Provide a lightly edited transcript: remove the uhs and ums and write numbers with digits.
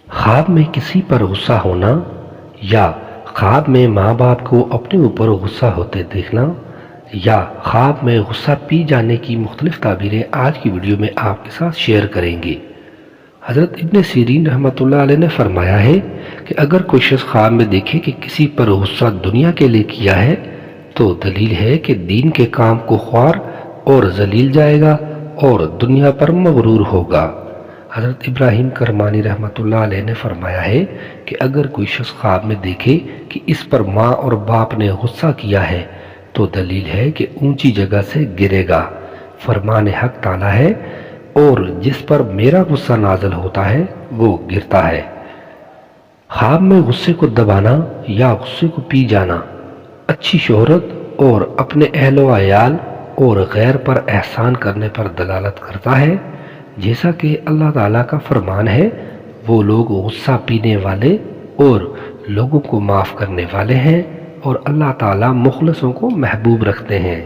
خواب میں کسی پر غصہ ہونا یا خواب میں ماں باپ کو اپنے اوپر غصہ ہوتے دیکھنا یا خواب میں غصہ پی جانے کی مختلف تعبیریں آج کی ویڈیو میں آپ کے ساتھ شیئر کریں گے۔ حضرت ابن سیرین رحمۃ اللہ علیہ نے فرمایا ہے کہ اگر کوئی شخص خواب میں دیکھے کہ کسی پر غصہ دنیا کے لیے کیا ہے تو دلیل ہے کہ دین کے کام کو خوار اور ذلیل جائے گا اور دنیا پر مغرور ہوگا۔ حضرت ابراہیم کرمانی رحمۃ اللہ علیہ نے فرمایا ہے کہ اگر کوئی شخص خواب میں دیکھے کہ اس پر ماں اور باپ نے غصہ کیا ہے تو دلیل ہے کہ اونچی جگہ سے گرے گا۔ فرمان حق تعالی ہے، اور جس پر میرا غصہ نازل ہوتا ہے وہ گرتا ہے۔ خواب میں غصے کو دبانا یا غصے کو پی جانا اچھی شہرت اور اپنے اہل و عیال اور غیر پر احسان کرنے پر دلالت کرتا ہے، جیسا کہ اللہ تعالیٰ کا فرمان ہے، وہ لوگ غصہ پینے والے اور لوگوں کو معاف کرنے والے ہیں اور اللہ تعالیٰ مخلصوں کو محبوب رکھتے ہیں۔